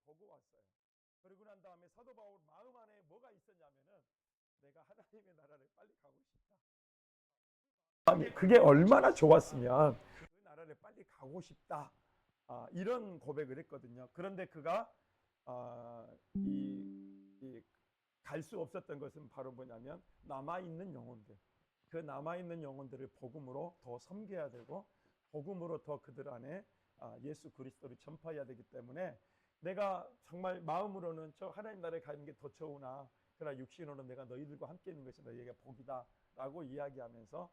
보고 왔어요. 그러고 난 다음에 사도 바울 마음 안에 뭐가 있었냐면은 내가 하나님의 나라를 빨리 가고 싶다. 그게 얼마나 좋았으면 그 나라를 빨리 가고 싶다. 이런 고백을 했거든요. 그런데 그가 갈 수 없었던 것은 바로 뭐냐면 남아있는 영혼들. 그 남아있는 영혼들을 복음으로 더 섬겨야 되고 복음으로 더 그들 안에 예수 그리스도를 전파해야 되기 때문에 내가 정말 마음으로는 저 하나님 나라에 가는 게 더 좋으나 그러나 육신으로는 내가 너희들과 함께 있는 것이 너희에게 복이다 라고 이야기하면서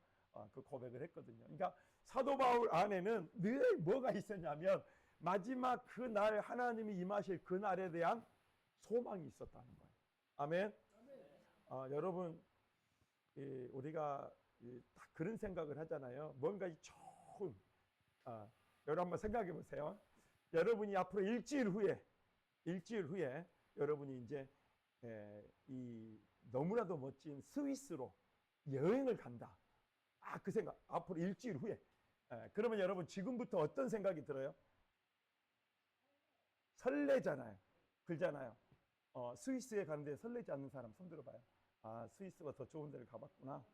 그 고백을 했거든요. 그러니까 사도 바울 안에는 늘 뭐가 있었냐면 마지막 그 날 하나님이 임하실 그 날에 대한 소망이 있었다는 거예요. 아멘. 여러분 우리가 다 그런 생각을 하잖아요. 뭔가 좋은 여러분 한번 생각해 보세요. 여러분이 앞으로 일주일 후에 여러분이 이제 이 너무나도 멋진 스위스로 여행을 간다. 그 생각 앞으로 일주일 후에 그러면 여러분 지금부터 어떤 생각이 들어요? 설레잖아요. 그러잖아요. 스위스에 가는데 설레지 않는 사람 손 들어봐요. 스위스가 더 좋은 데를 가봤구나.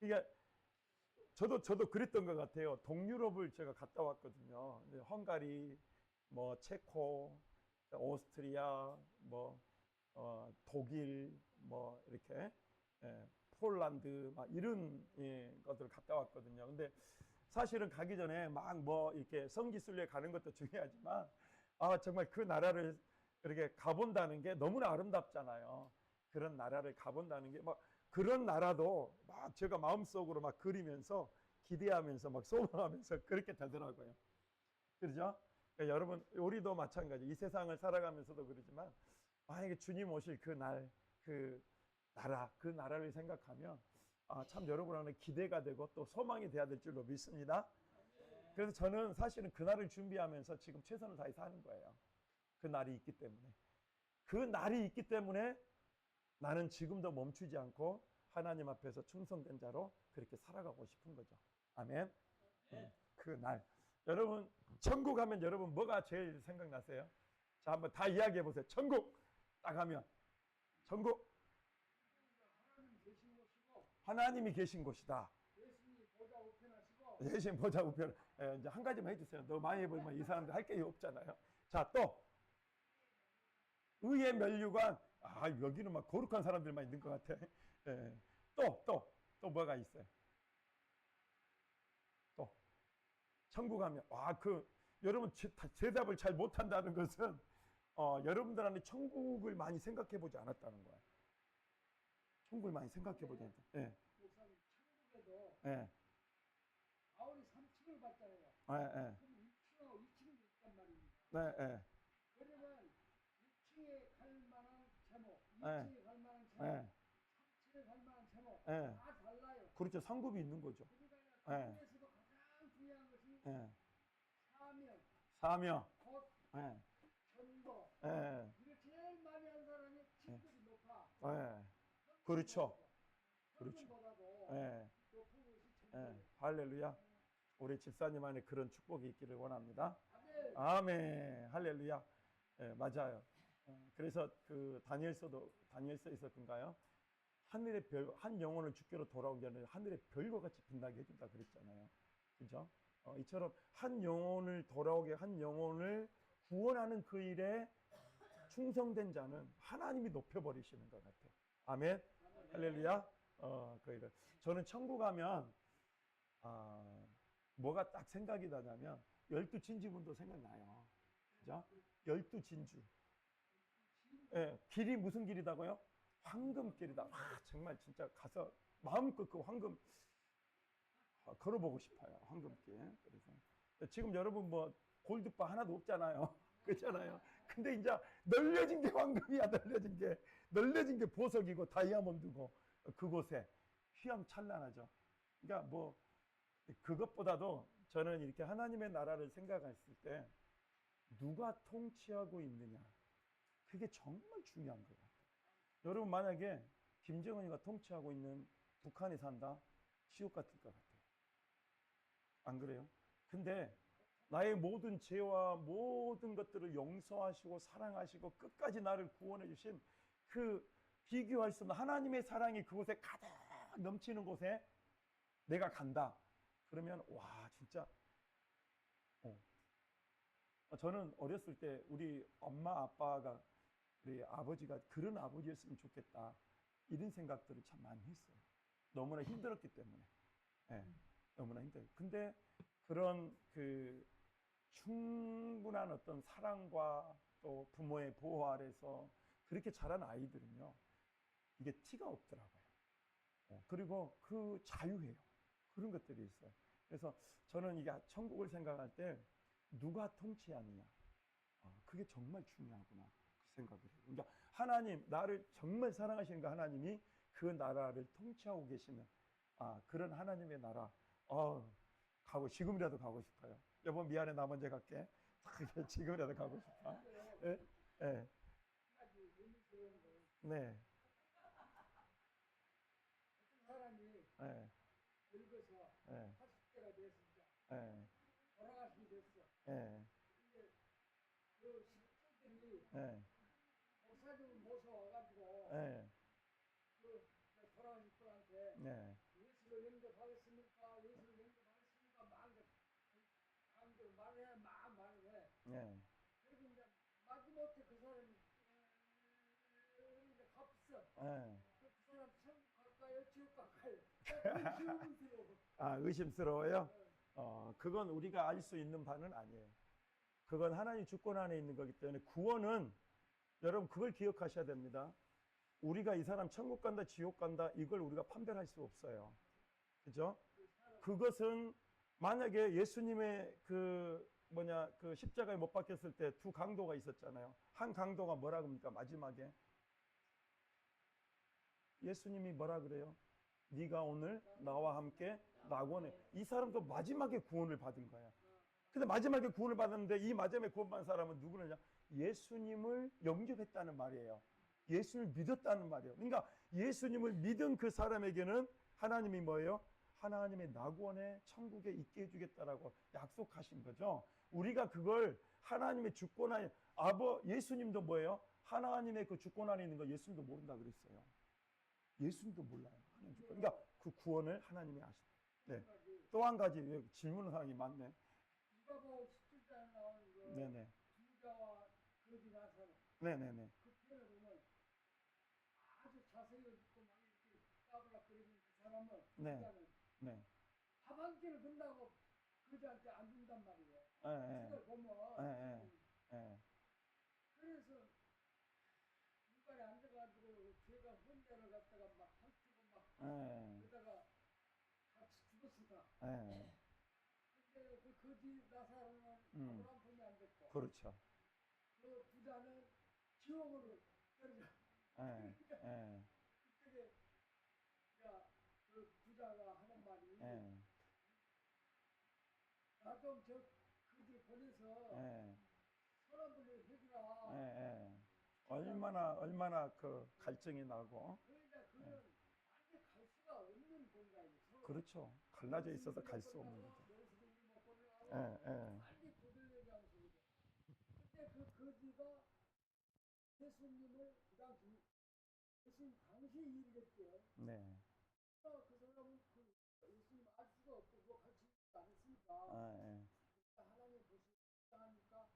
이게 저도 그랬던 것 같아요. 동유럽을 제가 갔다 왔거든요. 헝가리, 뭐 체코, 오스트리아, 뭐 독일, 뭐 이렇게 폴란드 막 이런 것들을 갔다 왔거든요. 근데 사실은 가기 전에 막 뭐 이렇게 성지순례 가는 것도 중요하지만 정말 그 나라를 이렇게 가본다는 게 너무나 아름답잖아요. 그런 나라를 가본다는 게 막 그런 나라도 막 제가 마음속으로 막 그리면서 기대하면서 막 소망하면서 그렇게 되더라고요. 그렇죠? 그러니까 여러분 우리도 마찬가지. 이 세상을 살아가면서도 그러지만 만약에 주님 오실 그 날, 그 나라, 그 나라를 생각하면 참 여러분 안에 기대가 되고 또 소망이 돼야 될 줄로 믿습니다. 그래서 저는 사실은 그 날을 준비하면서 지금 최선을 다해서 하는 거예요. 그 날이 있기 때문에. 그 날이 있기 때문에 나는 지금도 멈추지 않고 하나님 앞에서 충성된 자로 그렇게 살아가고 싶은 거죠. 아멘. 그 날. 여러분 천국 하면 여러분 뭐가 제일 생각나세요? 자, 한번 다 이야기해 보세요. 천국 딱 하면 천국 하나님이 계신 곳이다. 예수님 보좌 우편. 이제 한 가지만 해주세요. 너무 많이 해보면 이 사람들 할 게 없잖아요. 자, 또 의의 면류관. 여기는 막 거룩한 사람들만 있는 것 같아. 또 뭐가 있어요? 또 천국 하면 여러분 대답을 잘 못한다는 것은 여러분들 안에 천국을 많이 생각해 보지 않았다는 거예요. 천국을 많이 생각해 보지 않았다. 예. 천국에도 바울이 3층을 봤잖아요. 그럼 2층하고 2층이 있단 말입니다. 그러면 2층에 갈 만한 제목, 2층에 갈 만한 제목, 3층에 갈 만한 제목 다 달라요. 그렇죠. 상급이 있는 거죠. 그러니까 그 중에서도 가장 중요한 것이 사명, 곧 전도. 이거 제일 많이 한 사람이 직급이 높아. 그렇죠. 현금보다도 높은 것이 전도. 할렐루야. 우리 집사님 안에 그런 축복이 있기를 원합니다. 아멘. 할렐루야. 맞아요. 그래서 그 다니엘서에서 그런가요? 하늘의 별, 한 영혼을 주께로 돌아온 게 아니라 하늘의 별과 같이 빛나게 해준다 그랬잖아요. 그죠? 이처럼 한 영혼을 돌아오게 한 영혼을 구원하는 그 일에 충성된 자는 하나님이 높여버리시는 것 같아요. 아멘. 할렐루야. 그 일을. 저는 천국 가면 뭐가 딱 생각이 나냐면 12진지문도 생각나요. 그죠? 12진주. 길이 무슨 길이다고요? 황금길이다. 정말 진짜 가서 마음껏 그 황금 걸어보고 싶어요. 황금길. 그래서 지금 여러분 뭐 골드바 하나도 없잖아요. 그렇잖아요. 근데 이제 널려진 게 황금이야. 널려진 게 보석이고 다이아몬드고 그곳에 휘황찬란하죠. 그러니까 뭐 그것보다도 저는 이렇게 하나님의 나라를 생각했을 때 누가 통치하고 있느냐 그게 정말 중요한 거예요. 여러분 만약에 김정은이가 통치하고 있는 북한에 산다 지옥 같을 것 같아요. 안 그래요? 근데 나의 모든 죄와 모든 것들을 용서하시고 사랑하시고 끝까지 나를 구원해 주신 그 비교할 수 없는 하나님의 사랑이 그곳에 가득 넘치는 곳에 내가 간다. 그러면 와 진짜 저는 어렸을 때 우리 엄마 아빠가 우리 아버지가 그런 아버지였으면 좋겠다 이런 생각들을 참 많이 했어요. 너무나 힘들었기 때문에. 네, 너무나 힘들어요. 근데 그런 그 충분한 어떤 사랑과 또 부모의 보호 아래서 그렇게 자란 아이들은요 이게 티가 없더라고요. 그리고 그 자유해요. 그런 것들이 있어요. 그래서 저는 이게 천국을 생각할 때 누가 통치하느냐 그게 정말 중요하구나 그 생각을 해요. 그러니까 하나님 나를 정말 사랑하시는 그 하나님이 그 나라를 통치하고 계시는 그런 하나님의 나라 가고 지금이라도 가고 싶어요. 여보 미안해 나 먼저 갈게. 지금이라도 가고 싶다. 예? 예. 네. 사람이 예. 늙어서 예. 80대가 됐습니다. 예. 돌아가시게 됐어. 예. 근데 그 식구들이 예. 목사님을 모셔와가지고 예. 그 돌아가신 분한테 네. 예수를 영접하겠습니까? 예수를 영접하겠습니까? 마음대로 말을 해, 막 말을 해. 예. 그리고 이제 마지못해 그 사람이 이제 갚았어. 예. 그 사람 천국 갈까요? 지옥 갈까요? 의심스러워. 의심스러워요? 그건 우리가 알 수 있는 바는 아니에요. 그건 하나님 주권 안에 있는 거기 때문에 구원은 여러분 그걸 기억하셔야 됩니다. 우리가 이 사람 천국 간다 지옥 간다 이걸 우리가 판별할 수 없어요. 그죠? 그것은 만약에 예수님의 그 십자가에 못 박혔을 때 두 강도가 있었잖아요. 한 강도가 뭐라 그럽니까? 마지막에 예수님이 뭐라 그래요? 네가 오늘 나와 함께 낙원에. 이 사람도 마지막에 구원을 받은 거야. 근데 마지막에 구원을 받았는데 이 마지막에 구원받은 사람은 누구냐? 예수님을 영접했다는 말이에요. 예수를 믿었다는 말이에요. 그러니까 예수님을 믿은 그 사람에게는 하나님이 뭐예요? 하나님의 낙원에 천국에 있게 해주겠다라고 약속하신 거죠. 우리가 그걸 하나님의 주권 안에 예수님도 뭐예요? 하나님의 그 주권 안에 있는 거 예수님도 모른다 그랬어요. 예수님도 몰라요. 하나님 주권. 그러니까 그 구원을 하나님이 아시다. 네. 또 한 가지 질문 사항이 많네. 누가복음 17장에 나오는 그 네네. 부자와 거지 나사로 네네네. 그 편을 보면 아주 자세히 듣고 막 이렇게 까불락거리는 그 사람은 네. 부자는 네. 밥 한 끼를 준다고 거지한테 안 준단 말이에요. 예, 그걸 보면 예. 그래서 물가에 앉아가지고 걔가 혼자를 갖다가 막 헐치고 막 예. 그러다가 같이 죽었으니까 예. 근데 그 거지 나사로는 아무런 품이 안 됐고 그렇죠. 그 부자는 지옥으로 떨어져. 예. 예. 그때 그 부자가 하는 말이 예. 나 좀 저 그들 보내서 예. 사람들을 해주라. 예. 얼마나 그 갈증이 나고. 그러니까 그는 완전 갈 수가 없는 공간이죠. 그렇죠. 갈라져 있어서 갈 수 없는 거죠. 예. 완전 도들려 장소거든. 근데 그 거지가 예수님을 그 당시 예수님 당시에 일했대요. 네. 그 사람은 그 예수님 알 수가 없고 뭐 같이 않았으니까 예. 하나님 보시고 하니까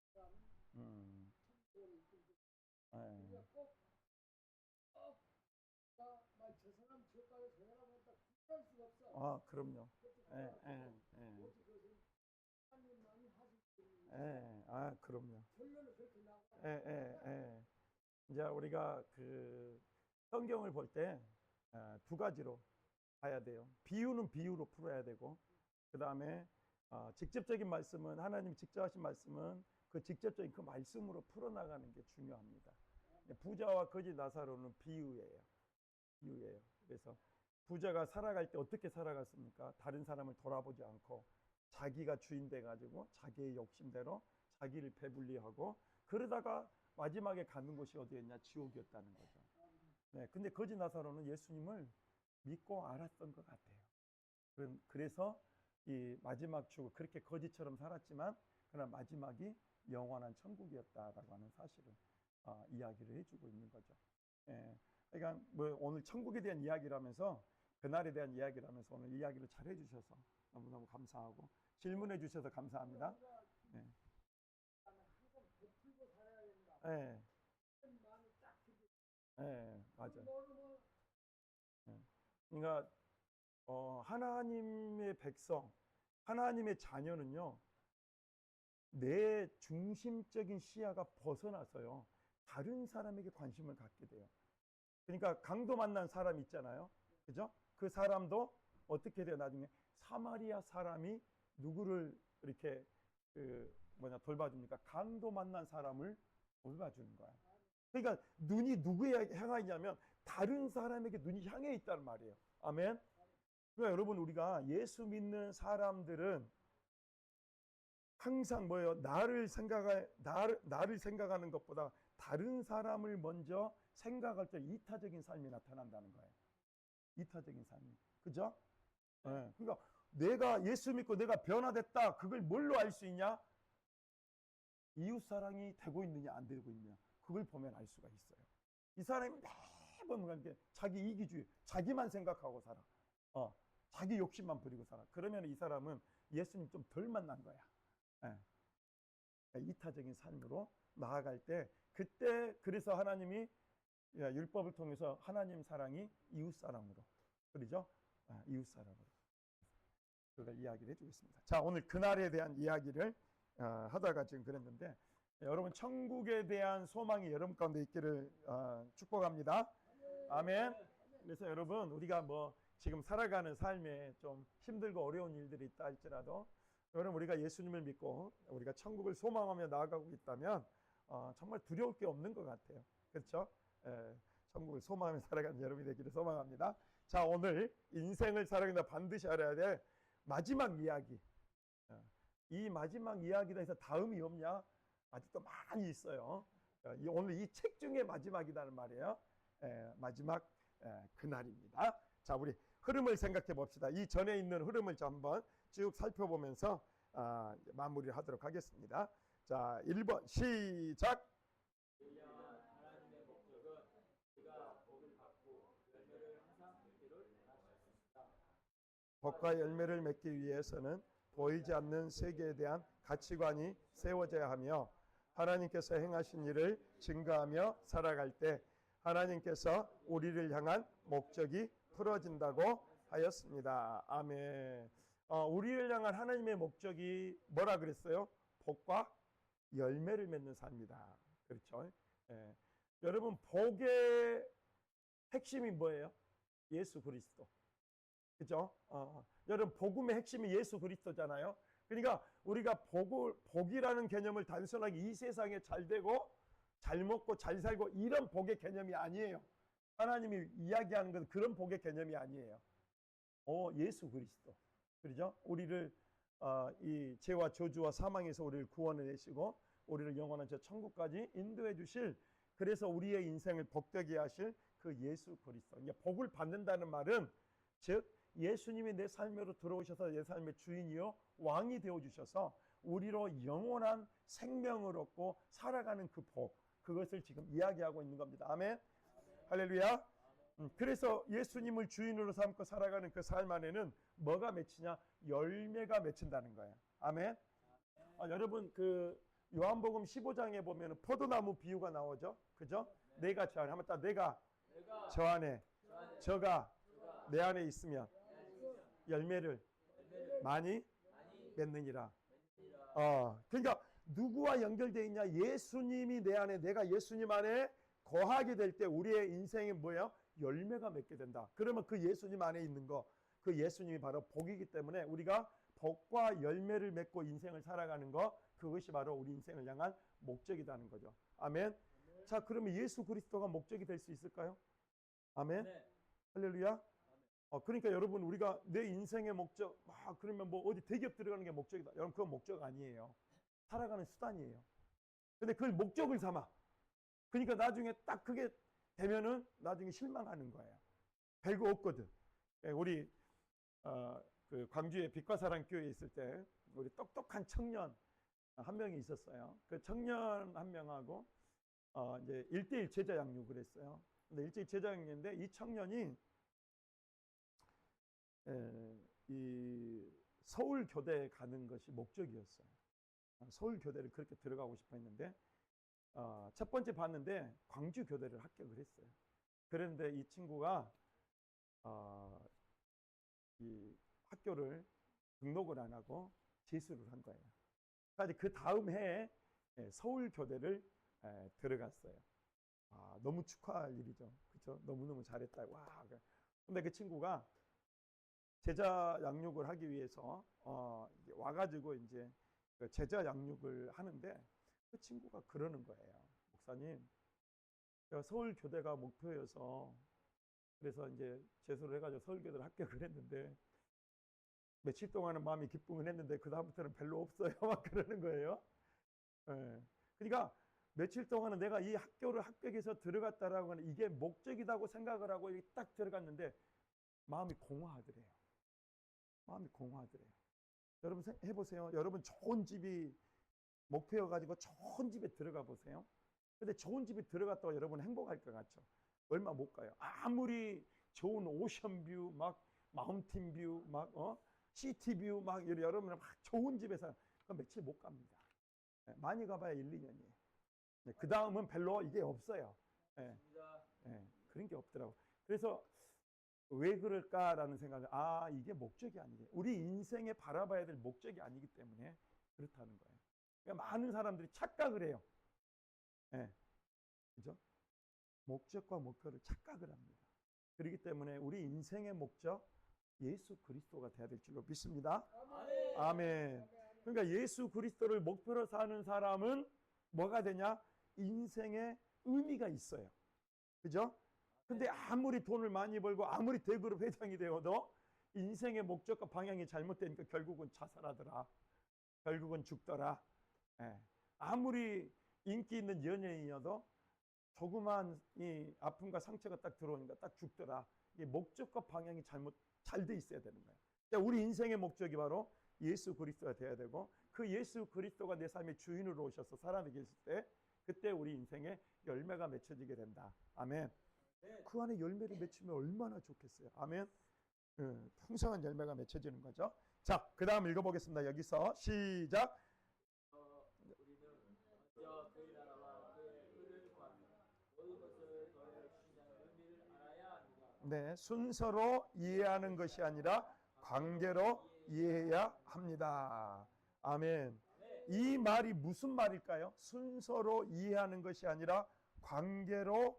그 사람은 천국을 이끌고 우리가 저 사람 지옥 가서 저 사람한테 구별할 수가 없어. 그럼요. 오직 그것은 하나님만이 하실 수 있는 그럼요. 결론은 그렇게 나와. 이제 우리가 그 성경을 볼 때 두 가지로 봐야 돼요. 비유는 비유로 풀어야 되고, 그 다음에 직접적인 말씀은 하나님이 직접 하신 말씀은 그 직접적인 그 말씀으로 풀어나가는 게 중요합니다. 부자와 거지 나사로는 비유예요. 그래서 부자가 살아갈 때 어떻게 살아갔습니까? 다른 사람을 돌아보지 않고 자기가 주인 돼가지고 자기의 욕심대로 자기를 배불리하고 그러다가 마지막에 가는 곳이 어디였냐? 지옥이었다는 거죠. 네, 근데 거지 나사로는 예수님을 믿고 알았던 것 같아요. 그래서 이 마지막 추구 그렇게 거지처럼 살았지만 그러나 마지막이 영원한 천국이었다라고 하는 사실을 이야기를 해주고 있는 거죠. 예. 그러니까 뭐 오늘 천국에 대한 이야기를 하면서 그날에 대한 이야기를 하면서 오늘 이야기를 잘 해주셔서 너무너무 감사하고 질문해 주셔서 감사합니다. 예. 항상 베풀고 살아야 된다. 예. 그런 마음이 딱 들고. 예. 맞아요. 모르면 그러니까 하나님의 백성, 하나님의 자녀는요, 내 중심적인 시야가 벗어나서요, 다른 사람에게 관심을 갖게 돼요. 그러니까 강도 만난 사람 있잖아요. 그죠? 그 사람도 어떻게 돼요? 나중에 사마리아 사람이 누구를 이렇게 돌봐줍니까? 강도 만난 사람을 돌봐주는 거야. 그러니까 눈이 누구에 향해 있냐면 다른 사람에게 눈이 향해 있다는 말이에요. 아멘. 그러니까 여러분 우리가 예수 믿는 사람들은 항상 뭐예요? 나를 생각하는 것보다 다른 사람을 먼저 생각할 때 이타적인 삶이 나타난다는 거예요. 이타적인 삶이. 그죠? 네. 그러니까 내가 예수 믿고 내가 변화됐다. 그걸 뭘로 알 수 있냐? 이웃 사랑이 되고 있느냐 안 되고 있느냐. 그걸 보면 알 수가 있어요. 이 사람이 매번 자기 이기주의, 자기만 생각하고 살아. 자기 욕심만 부리고 살아. 그러면 이 사람은 예수님 좀 덜 만난 거야. 네. 이타적인 삶으로 나아갈 때 그때 그래서 하나님이 율법을 통해서 하나님 사랑이 이웃 사랑으로 그러죠? 이웃 사랑으로 그걸 이야기를 해주겠습니다. 자, 오늘 그날에 대한 이야기를 하다가 지금 그랬는데 여러분 천국에 대한 소망이 여러분 가운데 있기를 축복합니다. 아멘. 그래서 여러분 우리가 뭐 지금 살아가는 삶에 좀 힘들고 어려운 일들이 있다 할지라도 여러분 우리가 예수님을 믿고 우리가 천국을 소망하며 나아가고 있다면 정말 두려울 게 없는 것 같아요. 그렇죠? 천국을 소망하며 살아가는 여러분이 되기를 소망합니다. 자, 오늘 인생을 살아가는데 반드시 알아야 될 마지막 이야기. 이 마지막 이야기다 해서 다음이 없냐? 아직도 많이 있어요. 오늘 이 책 중에 마지막이라는 말이에요. 마지막 그날입니다. 자, 우리 흐름을 생각해 봅시다. 이 전에 있는 흐름을 한번 쭉 살펴보면서 마무리를 하도록 하겠습니다. 자, 1번 시작. 하나님의 목적은 우리가 복을 받고 열매를 항상 맺기를 원하셨습니다. 복과 열매를 맺기 위해서는 보이지 않는 세계에 대한 가치관이 세워져야 하며 하나님께서 행하신 일을 증거하며 살아갈 때 하나님께서 우리를 향한 목적이 풀어진다고 하였습니다. 아멘. 우리를 향한 하나님의 목적이 뭐라 그랬어요? 복과 열매를 맺는 삶이다. 그렇죠? 예. 여러분 복의 핵심이 뭐예요? 예수 그리스도. 그죠? 여러분 복음의 핵심이 예수 그리스도잖아요. 그러니까 우리가 복이라는 개념을 단순하게 이 세상에 잘 되고 잘 먹고 잘 살고 이런 복의 개념이 아니에요. 하나님이 이야기하는 것은 그런 복의 개념이 아니에요. 예수 그리스도. 그렇죠? 우리를 이 죄와 저주와 사망에서 우리를 구원해 내시고 우리를 영원한 저 천국까지 인도해 주실 그래서 우리의 인생을 복되게 하실 그 예수 그리스도. 이제 복을 받는다는 말은 즉 예수님이 내 삶으로 들어오셔서 내 삶의 주인이요 왕이 되어 주셔서 우리로 영원한 생명을 얻고 살아가는 그 복 그것을 지금 이야기하고 있는 겁니다. 아멘. 할렐루야. 그래서 예수님을 주인으로 삼고 살아가는 그 삶 안에는 뭐가 맺히냐? 열매가 맺힌다는 거예요. 아멘. 여러분 그 요한복음 15장에 보면 포도나무 비유가 나오죠. 그죠? 내가 저 안에 한번 딱 내가 저 안에 저가 내 안에 있으면 열매를 많이 맺느니라. 그러니까 누구와 연결되어 있냐? 예수님이 내 안에 내가 예수님 안에 거하게 될 때 우리의 인생이 뭐예요? 열매가 맺게 된다. 그러면 그 예수님 안에 있는 거, 그 예수님이 바로 복이기 때문에 우리가 복과 열매를 맺고 인생을 살아가는 거, 그것이 바로 우리 인생을 향한 목적이라는 거죠. 아멘. 자, 그러면 예수 그리스도가 목적이 될 수 있을까요? 아멘. 네. 할렐루야. 그러니까 여러분 우리가 내 인생의 목적, 그러면 뭐 어디 대기업 들어가는 게 목적이다. 여러분 그건 목적 아니에요. 살아가는 수단이에요. 근데 그걸 목적을 삼아. 그러니까 나중에 딱 그게 되면은 나중에 실망하는 거예요. 별거 없거든. 우리 그 광주의 빛과 사랑 교회에 있을 때 우리 똑똑한 청년 한 명이 있었어요. 그 청년 한 명하고 이제 1대1 제자 양육을 했어요. 근데 1대1 제자 양육인데 이 청년이 이 서울 교대에 가는 것이 목적이었어요. 서울 교대를 그렇게 들어가고 싶어 했는데 첫 번째 봤는데 광주 교대를 합격을 했어요. 그런데 이 친구가 이 학교를 등록을 안 하고 재수를 한 거예요. 그래서 그 다음 해에 서울 교대를 들어갔어요. 너무 축하할 일이죠. 그렇죠? 너무너무 잘했다. 와. 근데 그 친구가 제자 양육을 하기 위해서 와가지고 이제 그 제자 양육을 하는데 그 친구가 그러는 거예요. 목사님, 제가 서울 교대가 목표여서 그래서 이제 재수를 해가지고 서울 교대를 합격을 했는데 며칠 동안은 마음이 기쁘긴 했는데 그 다음부터는 별로 없어요. 막 그러는 거예요. 그러니까 며칠 동안은 내가 이 학교를 합격해서 들어갔다라고 하는 이게 목적이라고 생각을 하고 딱 들어갔는데 마음이 공허하더래요. 마음이 공허하더래요. 여러분 해보세요. 여러분 좋은 집이 목표여가지고 좋은 집에 들어가 보세요. 근데 좋은 집에 들어갔다고 여러분 행복할 것 같죠? 얼마 못 가요. 아무리 좋은 오션뷰, 막 마운틴뷰, 막 시티뷰, 막 여러분 막 좋은 집에서 그 며칠 못 갑니다. 많이 가봐야 1, 2년이에요. 그 다음은 별로 이게 없어요. 그런 게 없더라고. 그래서 왜 그럴까라는 생각을 이게 목적이 아니게 우리 인생에 바라봐야 될 목적이 아니기 때문에 그렇다는 거예요. 그러니까 많은 사람들이 착각을 해요. 그죠? 목적과 목표를 착각을 합니다. 그렇기 때문에 우리 인생의 목적 예수 그리스도가 돼야 될 줄로 믿습니다. 아멘. 그러니까 예수 그리스도를 목표로 사는 사람은 뭐가 되냐? 인생에 의미가 있어요. 그죠? 근데 아무리 돈을 많이 벌고 아무리 대그룹 회장이 되어도 인생의 목적과 방향이 잘못되니까 결국은 자살하더라. 결국은 죽더라. 아무리 인기 있는 연예인이어도 조그만 이 아픔과 상처가 딱 들어오니까 딱 죽더라. 이 목적과 방향이 잘 돼 있어야 되는 거예요. 그러니까 우리 인생의 목적이 바로 예수 그리스도가 돼야 되고 그 예수 그리스도가 내 삶의 주인으로 오셔서 살아계실 때 그때 우리 인생에 열매가 맺혀지게 된다. 아멘. 그 안에 열매를 맺히면 얼마나 좋겠어요. 아멘. 풍성한 열매가 맺혀지는 거죠. 자, 그 다음 읽어보겠습니다. 여기서 시작. 우리는 먼저 그의 나라와 그의 의를 구하며 모든 것을 더해 주시냐는 의미를 알아야 합니다. 네, 순서로 이해하는 것이 아니라 관계로 이해해야 합니다. 아멘. 이 말이 무슨 말일까요? 순서로 이해하는 것이 아니라 관계로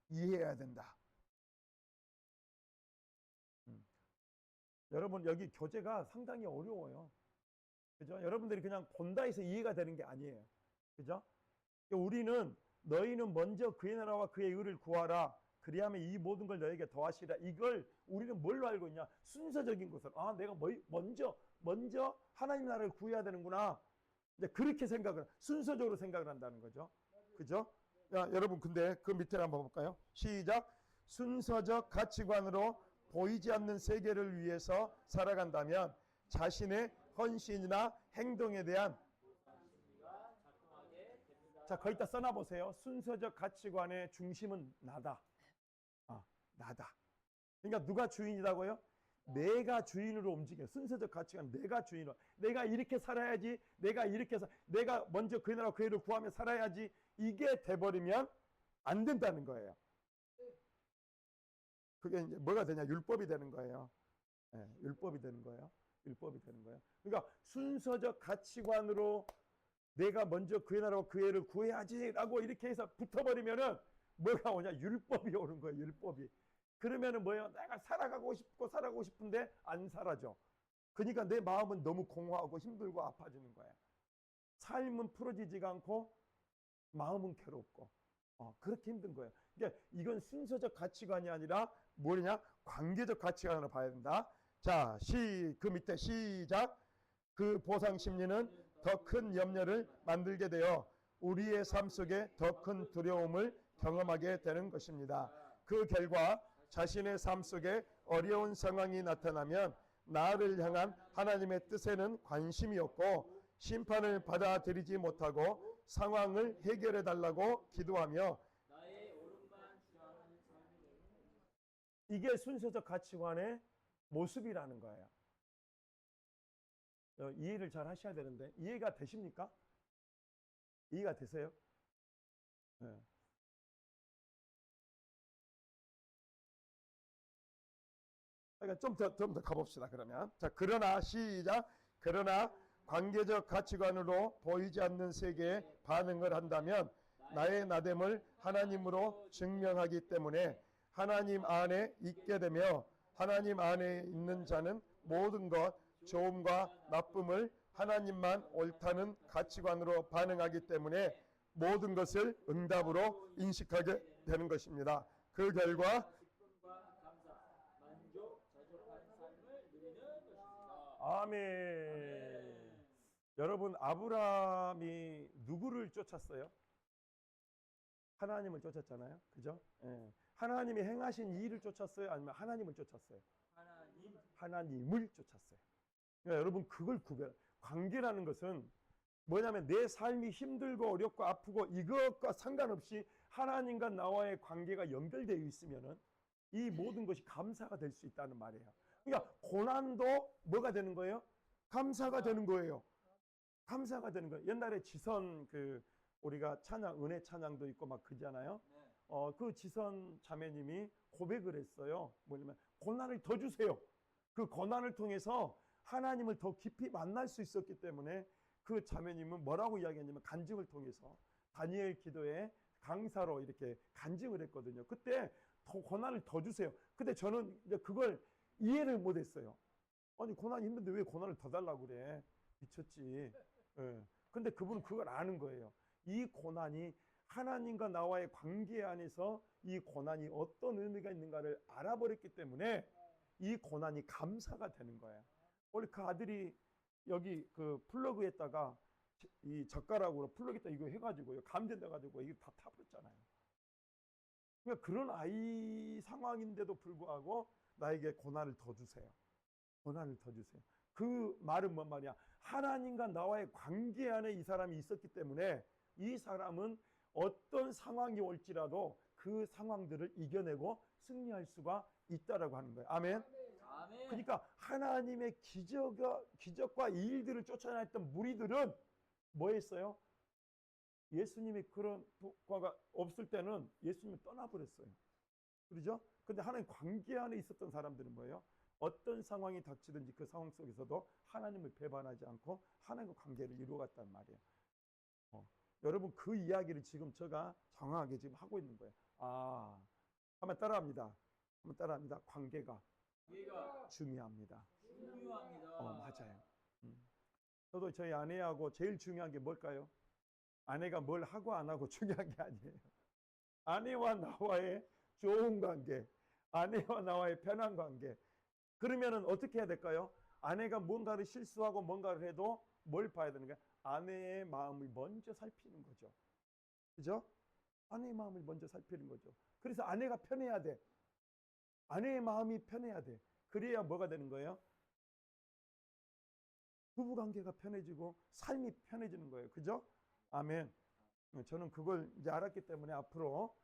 이해해야 된다. 여러분 여기 교재가 상당히 어려워요. 그죠? 여러분들이 그냥 본다 해서 이해가 되는 게 아니에요. 그죠? 우리는 너희는 먼저 그의 나라와 그의 의를 구하라. 그리하면 이 모든 걸 너에게 더하시라. 이걸 우리는 뭘로 알고 있냐? 순서적인 것을. 내가 먼저 하나님 나라를 구해야 되는구나. 이제 그렇게 순서적으로 생각을 한다는 거죠. 그죠? 야, 여러분 근데 그 밑에 한번 볼까요? 시작. 순서적 가치관으로 보이지 않는 세계를 위해서 살아간다면 자신의 헌신이나 행동에 대한 자, 거기다 써놔보세요. 순서적 가치관의 중심은 나다. 나다. 그러니까 누가 주인이라고요? 내가 주인으로 움직여. 순서적 가치관 내가 주인으로. 내가 이렇게 살아야지. 내가 먼저 그 나라 그 일을 구하며 살아야지. 이게 돼버리면 안 된다는 거예요. 그게 이제 뭐가 되냐? 율법이 되는 거예요. 율법이 되는 거예요. 율법이 되는 거예요. 그러니까 순서적 가치관으로 내가 먼저 그의 나라와 그의 일을 구해야지라고 이렇게 해서 붙어버리면은 뭐가 오냐? 율법이 오는 거예요. 율법이. 그러면은 뭐예요? 내가 살아가고 싶은데 안 살아져. 그러니까 내 마음은 너무 공허하고 힘들고 아파지는 거예요. 삶은 풀어지지가 않고 마음은 괴롭고 그렇게 힘든 거예요. 그러니까 이건 순서적 가치관이 아니라 뭐냐? 관계적 가치관으로 봐야 된다. 자, 그 밑에 시작. 그 보상 심리는 더 큰 염려를 만들게 되어 우리의 삶 속에 더 큰 두려움을 경험하게 되는 것입니다. 그 결과 자신의 삶 속에 어려운 상황이 나타나면 나를 향한 하나님의 뜻에는 관심이 없고 심판을 받아들이지 못하고 상황을 해결해 달라고 기도하며 나의 옳음만 주장하는 삶이 이게 순서적 가치관의 모습이라는 거예요. 이해를 잘 하셔야 되는데 이해가 되십니까? 이해가 되세요? 네. 그러니까 좀 더 가봅시다. 그러면 자 그러나 시작. 그러나 관계적 가치관으로 보이지 않는 세계에 반응을 한다면 나의 나됨을 하나님으로 증명하기 때문에 하나님 안에 있게 되며 하나님 안에 있는 자는 모든 것 좋음과 나쁨을 하나님만 옳다는 가치관으로 반응하기 때문에 모든 것을 응답으로 인식하게 되는 것입니다. 그 결과 기쁨과 감사, 만족, 자족한 삶을 누리는 것입니다. 아멘. 여러분 아브라함이 누구를 쫓았어요? 하나님을 쫓았잖아요. 그죠? 예. 하나님이 행하신 일을 쫓았어요? 아니면 하나님을 쫓았어요? 하나님, 하나님을 쫓았어요. 그러니까 여러분 그걸 구별. 관계라는 것은 뭐냐면 내 삶이 힘들고 어렵고 아프고 이것과 상관없이 하나님과 나와의 관계가 연결되어 있으면은 이 모든 것이 감사가 될 수 있다는 말이에요. 그러니까 고난도 뭐가 되는 거예요? 감사가 되는 거예요. 감사가 되는 거예요. 옛날에 지선 우리가 찬양 은혜 찬양도 있고 막 그잖아요. 네. 그 지선 자매님이 고백을 했어요. 뭐냐면 고난을 더 주세요. 그 고난을 통해서 하나님을 더 깊이 만날 수 있었기 때문에 그 자매님은 뭐라고 이야기했냐면 간증을 통해서 다니엘 기도에 강사로 이렇게 간증을 했거든요. 그때 더 고난을 더 주세요. 근데 저는 이제 그걸 이해를 못했어요. 아니 고난이 힘든데 왜 고난을 더 달라고 그래? 미쳤지. 예. 근데 그분은 그걸 아는 거예요. 이 고난이 하나님과 나와의 관계 안에서 이 고난이 어떤 의미가 있는가를 알아버렸기 때문에 이 고난이 감사가 되는 거예요. 원래 그 아들이 여기 그 플러그에다가 이 젓가락으로 플러그에다 이거 해가지고 감전돼가지고 이게 다 타버렸잖아요. 그러니까 그런 아이 상황인데도 불구하고 나에게 고난을 더 주세요. 고난을 더 주세요. 그 말은 뭔 말이야? 하나님과 나와의 관계 안에 이 사람이 있었기 때문에 이 사람은 어떤 상황이 올지라도 그 상황들을 이겨내고 승리할 수가 있다라고 하는 거예요. 아멘. 아멘. 그러니까 하나님의 기적과 이 일들을 쫓아냈던 무리들은 뭐 했어요? 예수님이 그런 효과가 없을 때는 예수님이 떠나버렸어요. 그렇죠? 근데 하나님 관계 안에 있었던 사람들은 뭐예요? 어떤 상황이 닥치든지 그 상황 속에서도 하나님을 배반하지 않고 하나님과 관계를 이루어갔단 말이에요. 여러분 그 이야기를 지금 제가 정확하게 지금 하고 있는 거예요. 한번 따라합니다. 한번 따라합니다. 관계가 중요합니다. 중요합니다. 맞아요. 저도 저희 아내하고 제일 중요한 게 뭘까요? 아내가 뭘 하고 안 하고 중요한 게 아니에요. 아내와 나와의 좋은 관계, 아내와 나와의 편한 관계. 그러면은 어떻게 해야 될까요? 아내가 뭔가를 실수하고 뭔가를 해도 뭘 봐야 되는가? 아내의 마음을 먼저 살피는 거죠. 그죠? 아내의 마음을 먼저 살피는 거죠. 그래서 아내가 편해야 돼. 아내의 마음이 편해야 돼. 그래야 뭐가 되는 거예요? 부부관계가 편해지고 삶이 편해지는 거예요. 그죠? 아멘. 저는 그걸 이제 알았기 때문에 앞으로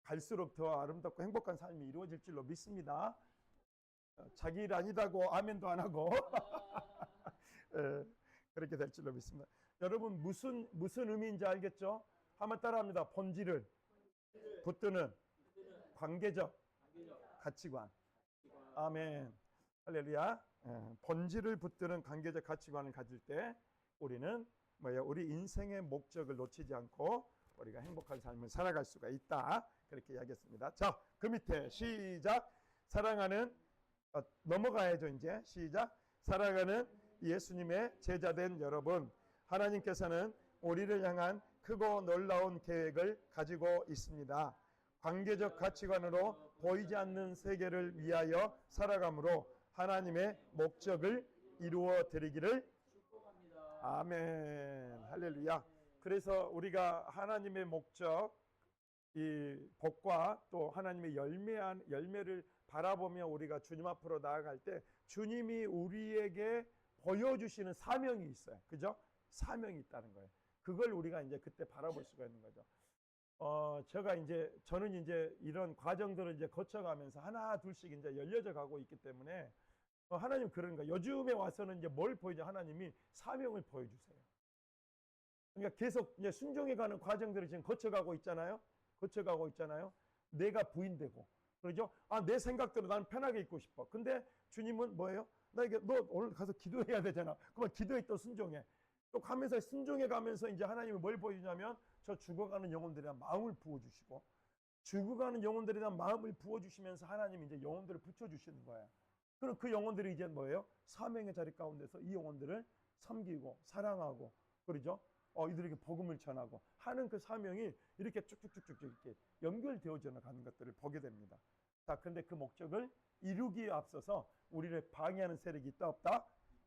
갈수록 더 아름답고 행복한 삶이 이루어질 줄로 믿습니다. 자기 일 아니다고 아멘도 안 하고 그렇게 될 줄로 믿습니다. 여러분 무슨 의미인지 알겠죠? 한번 따라합니다. 본질을 붙드는 관계적 가치관. 아멘. 할렐루야. 본질을 붙드는 관계적 가치관을 가질 때 우리는 우리 인생의 목적을 놓치지 않고 우리가 행복한 삶을 살아갈 수가 있다. 그렇게 이야기했습니다. 자, 그 밑에 시작. 사랑하는 넘어가야죠. 이제 시작. 사랑하는 예수님의 제자된 여러분, 하나님께서는 우리를 향한 크고 놀라운 계획을 가지고 있습니다. 관계적 가치관으로 보이지 않는 세계를 위하여 살아감으로 하나님의 목적을 이루어 드리기를 축복합니다. 아멘. 할렐루야. 그래서 우리가 하나님의 목적, 이 복과 또 하나님의 열매를 바라보며 우리가 주님 앞으로 나아갈 때 주님이 우리에게 보여주시는 사명이 있어요. 그죠? 사명이 있다는 거예요. 그걸 우리가 이제 그때 바라볼 수가 있는 거죠. 저는 이제 이런 과정들을 이제 거쳐가면서 하나 둘씩 이제 열려져 가고 있기 때문에 하나님 그런가. 요즘에 와서는 이제 뭘 보이죠? 하나님이 사명을 보여주세요. 그러니까 계속 이제 순종해가는 과정들을 지금 거쳐가고 있잖아요. 내가 부인되고. 그러죠? 내 생각대로 나는 편하게 있고 싶어. 근데 주님은 뭐예요? 너 오늘 가서 기도해야 되잖아. 그러면 기도에 또 순종해. 또 가면서 순종해 가면서 이제 하나님이 뭘 보여주냐면 저 죽어가는 영혼들에 대한 마음을 부어주시고, 죽어가는 영혼들에 대한 마음을 부어주시면서 하나님이 이제 영혼들을 붙여주시는 거예요. 그럼 그 영혼들이 이제 뭐예요? 사명의 자리 가운데서 이 영혼들을 섬기고 사랑하고, 그러죠? 이들에게 복음을 전하고 하는 그 사명이 이렇게 쭉쭉쭉쭉 이렇게 연결되어져 가는 것들을 보게 됩니다. 자, 근데 그 목적을 이루기에 앞서서 우리를 방해하는 세력이 있다 없다?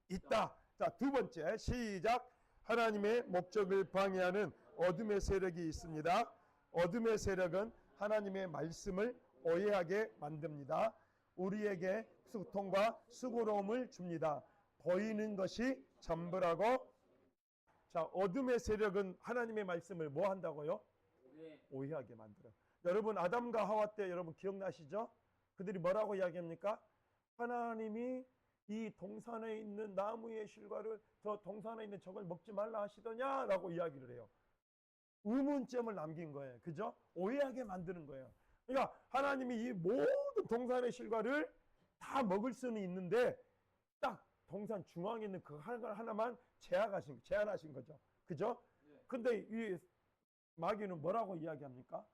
있다. 자, 두 번째 시작. 하나님의 목적을 방해하는 어둠의 세력이 있습니다. 어둠의 세력은 하나님의 말씀을 오해하게 만듭니다. 우리에게 고통과 수고로움을 줍니다. 보이는 것이 전부라고. 자, 어둠의 세력은 하나님의 말씀을 뭐 한다고요? 오해하게 만들어요. 여러분 아담과 하와 때 여러분 기억나시죠? 그들이 뭐라고 이야기합니까? 하나님이 이 동산에 있는 나무의 실과를 저 동산에 있는 저걸 먹지 말라 하시더냐라고 이야기를 해요. 의문점을 남긴 거예요. 그죠? 오해하게 만드는 거예요. 그러니까 하나님이 이 모든 동산의 실과를 다 먹을 수는 있는데 딱 동산 중앙에 있는 그 하나만 제한하신 거죠. 그죠? 근데 이 마귀는 뭐라고 이야기합니까?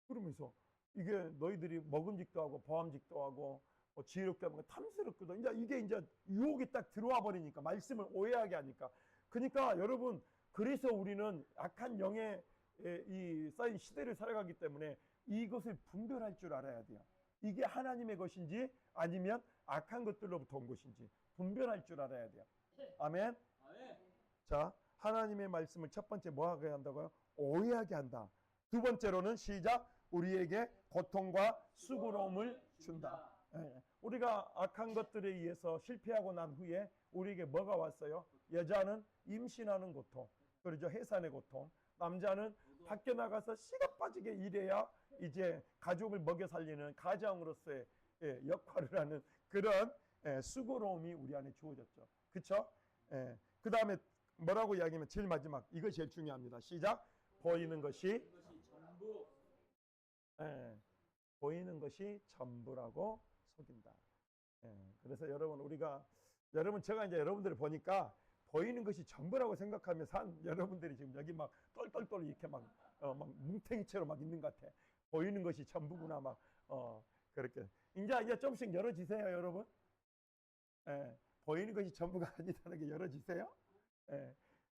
그러면서 이게 너희들이 먹음직도 하고 보암직도 하고 지혜롭게 하고 탐스럽거든. 이게 이제 유혹이 딱 들어와 버리니까 말씀을 오해하게 하니까. 그러니까 여러분 그래서 우리는 악한 영의 이 쌓인 시대를 살아가기 때문에 이것을 분별할 줄 알아야 돼요. 이게 하나님의 것인지 아니면 악한 것들로부터 온 것인지 분별할 줄 알아야 돼요. 아멘. 자, 하나님의 말씀을 첫 번째 뭐 하게 한다고요? 오해하게 한다. 두 번째로는 시작. 우리에게 고통과 수고로움을 준다. 우리가 악한 것들에 의해서 실패하고 난 후에 우리에게 뭐가 왔어요? 여자는 임신하는 고통, 그러죠? 해산의 고통. 남자는 밖에 나가서 씨가 빠지게 일해야 이제 가족을 먹여 살리는 가장으로서의 역할을 하는 그런 수고로움이 우리 안에 주어졌죠. 그렇죠? 그 다음에 뭐라고 이야기하면 제일 마지막 이거 제일 중요합니다. 시작. 보이는 것이 전부. 보이는 것이 전부라고 속인다. 그래서 여러분 제가 이제 여러분들을 보니까 보이는 것이 전부라고 생각하며 산 여러분들이 지금 여기 막 똘똘똘 이렇게 막 뭉탱이처럼 막 있는 것 같아. 보이는 것이 전부구나 막 그렇게. 이제 좀씩 열어지세요, 여러분. 보이는 것이 전부가 아니다는 게 열어지세요.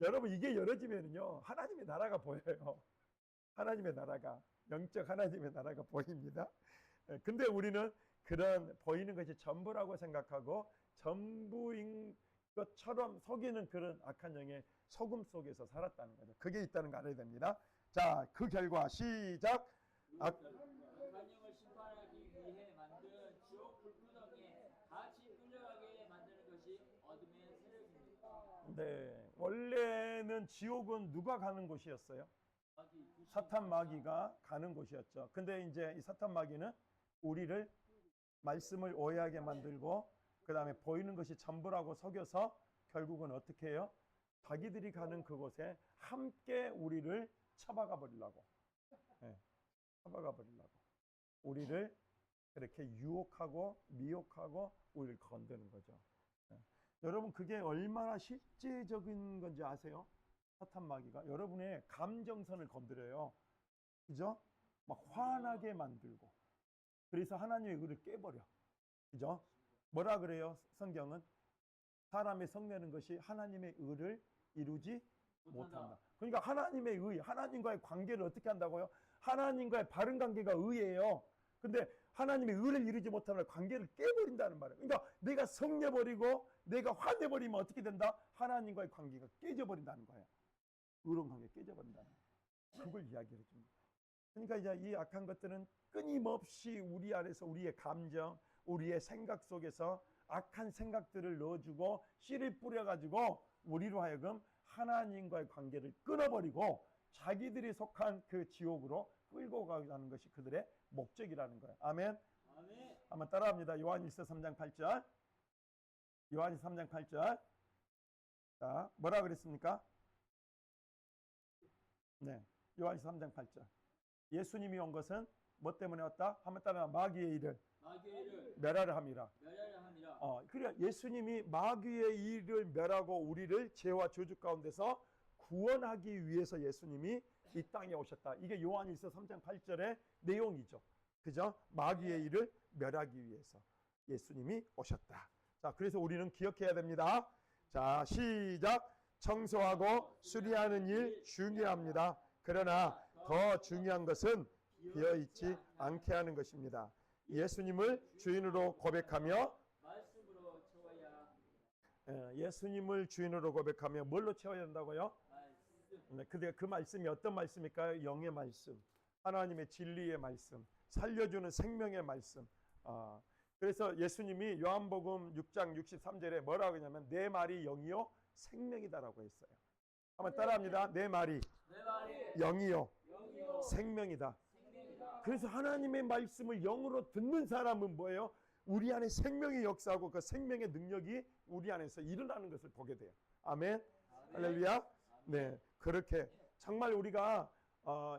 여러분 이게 열어지면요 하나님의 나라가 보여요. 하나님의 나라가 영적 하나님의 나라가 보입니다. 근데 우리는 그런 보이는 것이 전부라고 생각하고 전부인 것처럼 속이는 그런 악한 영의 속음 속에서 살았다는 거죠. 그게 있다는 거 알아야 됩니다. 자, 그 결과 시작. 환영을 심판하기 위해 만든 지옥 불구덩이에 같이 끌려가게 만드는 것이 어둠의 세력입니다. 네, 원래는 지옥은 누가 가는 곳이었어요? 사탄 마귀가 가는 곳이었죠. 근데 이제 이 사탄 마귀는 우리를 말씀을 오해하게 만들고 그 다음에 보이는 것이 전부라고 속여서 결국은 어떻게 해요? 자기들이 가는 그곳에 함께 우리를 쳐박아 버리려고. 쳐박아 버리려고. 우리를 그렇게 유혹하고 미혹하고 우리를 건드는 거죠. 여러분 그게 얼마나 실제적인 건지 아세요? 사탄 마귀가 여러분의 감정선을 건드려요. 그죠? 막 화나게 만들고. 그래서 하나님의 의를 깨버려. 그죠? 뭐라 그래요? 성경은 사람의 성내는 것이 하나님의 의를 이루지 못한다. 그러니까 하나님의 의, 하나님과의 관계를 어떻게 한다고요? 하나님과의 바른 관계가 의예요. 근데 하나님의 의를 이루지 못하면 관계를 깨버린다는 말이에요. 그러니까 내가 성내버리고 내가 화내버리면 어떻게 된다? 하나님과의 관계가 깨져버린다는 거예요. 의로운 관계 깨져버린다는 거예요. 그걸 이야기해 줍니다. 그러니까 이제 이 악한 것들은 끊임없이 우리 안에서 우리의 감정, 우리의 생각 속에서 악한 생각들을 넣어주고 씨를 뿌려가지고 우리로 하여금 하나님과의 관계를 끊어버리고 자기들이 속한 그 지옥으로 끌고 가는 것이 그들의 목적이라는 거예요. 아멘. 아멘. 한번 따라합니다. 요한일서 3장 8절. 요한일서 3장 8절. 자, 뭐라 그랬습니까? 네. 요한일서 3장 8절. 예수님이 온 것은 뭐 때문에 왔다? 한번 따라 마귀의 일을 멸하려 함이라. 그래 예수님이 마귀의 일을 멸하고 우리를 죄와 저주 가운데서 구원하기 위해서 예수님이 이 땅에 오셨다. 이게 요한일서 3장 8절의 내용이죠. 그죠? 마귀의 일을 멸하기 위해서 예수님이 오셨다. 자, 그래서 우리는 기억해야 됩니다. 자, 시작. 청소하고 수리하는 일 중요합니다. 그러나 더 중요한 것은 비어있지 않게 하는 것입니다. 예수님을 주인으로 고백하며 말씀으로 채워야 예수님을 주인으로 고백하며 뭘로 채워야 한다고요? 말씀. 네, 근데 그 말씀이 어떤 말씀일까요? 영의 말씀, 하나님의 진리의 말씀, 살려주는 생명의 말씀. 그래서 예수님이 요한복음 6장 63절에 뭐라고 하냐면 내 말이 영이요 생명이다라고 했어요. 한번 따라합니다. 내 말이 영이요 생명이다. 그래서 하나님의 말씀을 영으로 듣는 사람은 뭐예요? 우리 안에 생명의 역사하고 그 생명의 능력이 우리 안에서 일어나는 것을 보게 돼요. 아멘. 할렐루야. 네, 그렇게 정말 우리가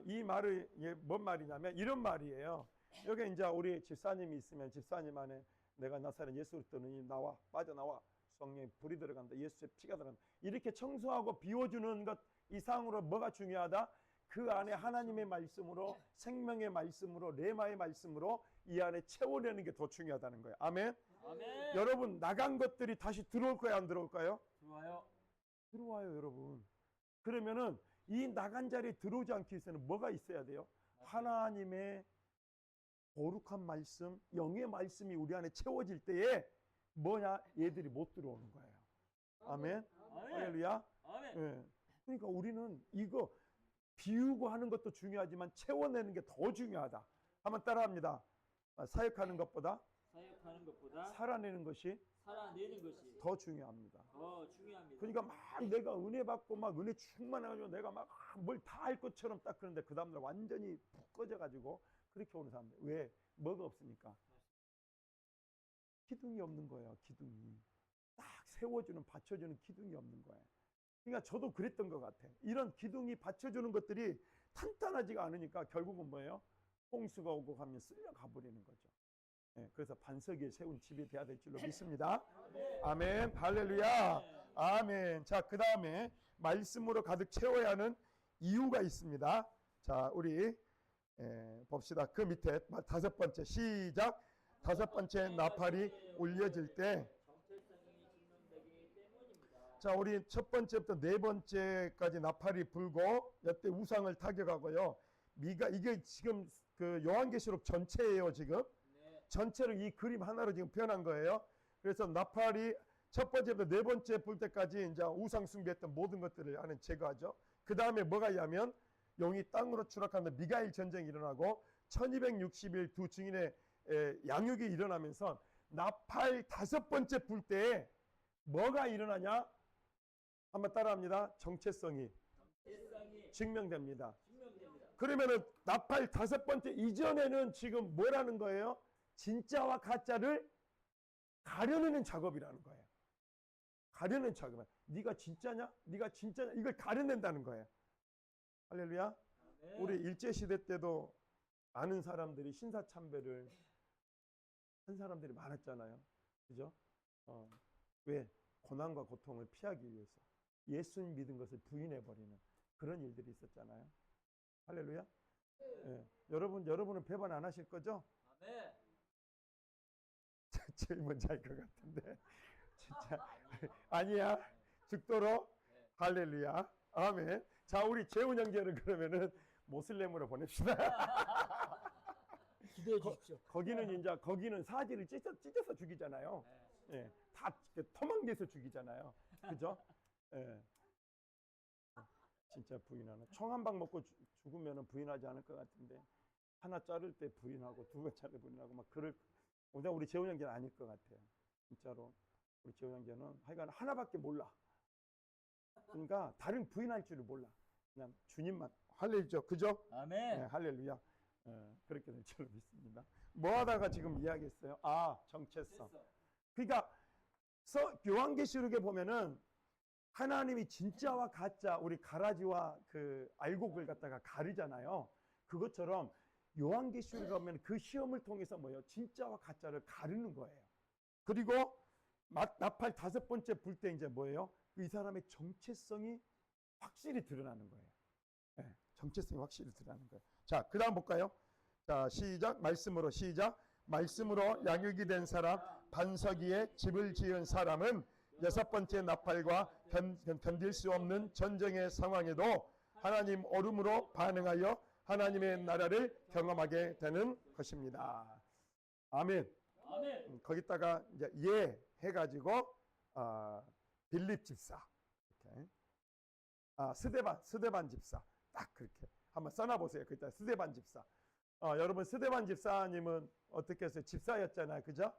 이 말을 뭔 말이냐면 이런 말이에요. 여기 이제 우리 집사님이 있으면 집사님 안에 내가 나사렛 예수 그리스도니 나와 빠져나와 성령의 불이 들어간다. 예수의 피가 들어간다. 이렇게 청소하고 비워주는 것 이상으로 뭐가 중요하다? 그 안에 하나님의 말씀으로 생명의 말씀으로 레마의 말씀으로 이 안에 채워내는 게 더 중요하다는 거예요. 아멘. 아멘. 여러분 나간 것들이 다시 들어올까요? 안 들어올까요? 좋아요. 들어와요, 여러분. 그러면은 이 나간 자리에 들어오지 않기 위해서는 뭐가 있어야 돼요? 하나님의 거룩한 말씀, 영의 말씀이 우리 안에 채워질 때에 뭐냐? 얘들이 못 들어오는 거예요. 아멘. 할렐루야. 아멘. 예. 그러니까 우리는 이거 비우고 하는 것도 중요하지만 채워내는 게 더 중요하다. 한번 따라합니다. 사역하는 것보다 살아내는 것이 더 중요합니다. 그러니까 막 내가 은혜 받고 막 은혜 충만해가지고 내가 막 뭘 다 할 것처럼 딱 그런데 그 다음날 완전히 푹 꺼져가지고 그렇게 오는 사람들. 왜? 뭐가 없으니까. 기둥이 없는 거예요. 기둥이. 딱 세워주는 받쳐주는 기둥이 없는 거예요. 그러니까 저도 그랬던 것 같아. 이런 기둥이 받쳐주는 것들이 탄탄하지가 않으니까 결국은 뭐예요? 홍수가 오고 가면 쓸려 가버리는 거죠. 네, 그래서 반석 위에 세운 집이 돼야 될 줄로 믿습니다. 아멘. 할렐루야. 아멘. 자, 그 다음에 말씀으로 가득 채워야 하는 이유가 있습니다. 자, 우리 봅시다. 그 밑에 다섯 번째 시작. 다섯 번째 나팔이 울려질 때 자, 우리 첫 번째부터 네 번째까지 나팔이 불고 이때 우상을 타격하고요. 이게 지금 그 요한계시록 전체예요. 지금 전체로 이 그림 하나로 지금 표현한 거예요. 그래서 나팔이 첫 번째부터 네 번째 불 때까지 이제 우상 숭배했던 모든 것들을 하는 제거하죠. 그 다음에 뭐가 있냐면 영이 땅으로 추락하는 미가엘 전쟁이 일어나고 1260일 두 증인의 양육이 일어나면서 나팔 다섯 번째 불 때에 뭐가 일어나냐? 한번 따라합니다. 정체성이 증명됩니다. 그러면은 나팔 다섯 번째 이전에는 지금 뭐라는 거예요? 진짜와 가짜를 가려내는 작업이라는 거예요. 가려내는 작업. 네가 진짜냐? 네가 진짜냐? 이걸 가려낸다는 거예요. 할렐루야. 우리 일제시대 때도 아는 사람들이 신사참배를 한 사람들이 많았잖아요. 그죠? 왜? 고난과 고통을 피하기 위해서. 예수님 믿은 것을 부인해버리는 그런 일들이 있었잖아요. 할렐루야. 예. 여러분은 배반 안 하실 거죠? 아멘. 제일 먼저 할 것 같은데. 진짜. 아니야. 죽도록. 할렐루야. 아멘. 자, 우리 재훈 형제는 그러면은 모슬렘으로 보냅시다. 기대해 주십시오. 거기는 사지를 찢어서 죽이잖아요. 예. 다 토막내서 죽이잖아요. 그죠? 예. 진짜 부인하는. 총 한 방 먹고 죽으면 부인하지 않을 것 같은데 하나 자를 때 부인하고 두 번 자를 부인하고 막 그럴. 우리 재훈 형제는 아닐 것 같아요. 진짜로 우리 재훈 형제는 하여간 하나밖에 몰라. 그러니까 다른 부인할 줄을 몰라. 그냥 주님만. 할렐루야, 그죠? 아멘. 네, 할렐루야. 그렇게 될 줄로 믿습니다. 뭐 하다가 지금 이야기했어요? 정체성. 그러니까 요한계시록에 보면은 하나님이 진짜와 가짜, 우리 가라지와 그 알곡을 갖다가 가르잖아요. 그것처럼 요한계시록에 보면 그 시험을 통해서 뭐예요? 진짜와 가짜를 가르는 거예요. 그리고 나팔 5번째 불 때 이제 뭐예요? 이 사람의 정체성이 확실히 드러나는 거예요. 네, 정체성이 확실히 드러나는 거예요. 자, 그 다음 볼까요? 자, 시작. 말씀으로 시작. 말씀으로 양육이 된 사람, 반석 위에 집을 지은 사람은 6번째 나팔과 견딜 수 없는 전쟁의 상황에도 하나님 얼음으로 반응하여 하나님의 나라를 경험하게 되는 것입니다. 아멘. 아멘. 거기다가 이제 해가지고 빌립 집사, 이렇게. 스데반 집사, 딱 그렇게 한번 써놔보세요. 거기다 스데반 집사. 여러분 스데반 집사님은 어떻게 했어요? 집사였잖아요, 그죠?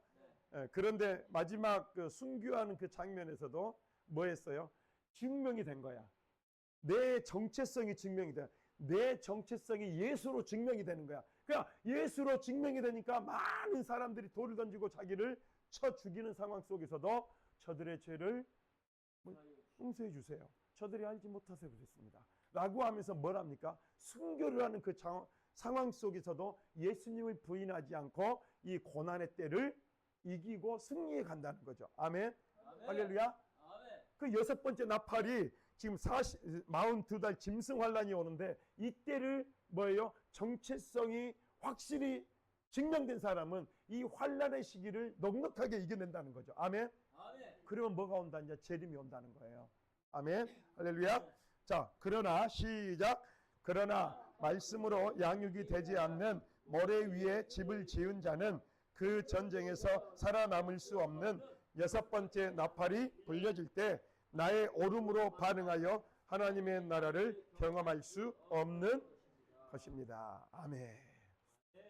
그런데 마지막 그 순교하는 그 장면에서도 뭐 했어요? 증명이 된 거야. 내 정체성이 증명이 돼. 내 정체성이 예수로 증명이 되는 거야. 그러니까 예수로 증명이 되니까 많은 사람들이 돌을 던지고 자기를 쳐 죽이는 상황 속에서도 저들의 죄를 용서해 주세요. 저들이 알지 못하세요 그랬습니다. 라고 하면서 뭘 합니까? 순교를 하는 그 상황 속에서도 예수님을 부인하지 않고 이 고난의 때를 이기고 승리해 간다는 거죠. 아멘. 할렐루야. 아멘. 그 6번째 나팔이 지금 42달 짐승 환란이 오는데 이때를 뭐예요? 정체성이 확실히 증명된 사람은 이 환란의 시기를 넉넉하게 이겨낸다는 거죠. 아멘. 아멘. 그러면 뭐가 온다? 이제 재림이 온다는 거예요. 아멘. 할렐루야. 자, 그러나 시작. 그러나 말씀으로 양육이 되지 않는 모래 위에 집을 지은 자는 그 전쟁에서 살아남을 수 없는 6번째 나팔이 불려질 때 나의 오름으로 반응하여 하나님의 나라를 경험할 수 없는 것입니다. 아멘.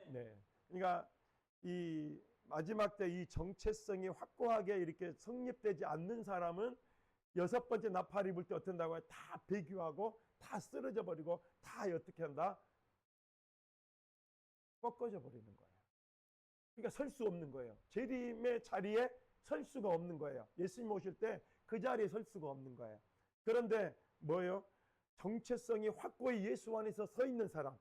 네. 그러니까 이 마지막 때 이 정체성이 확고하게 이렇게 성립되지 않는 사람은 6번째 나팔이 불 때 어떤다고요? 다 배교하고 다 쓰러져 버리고 다 어떻게 한다? 꺾어져 버리는 거예요. 그러니까 설 수 없는 거예요. 재림의 자리에 설 수가 없는 거예요. 예수님 오실 때 그 자리에 설 수가 없는 거예요. 그런데 뭐예요? 정체성이 확고히 예수 안에서 서 있는 사람,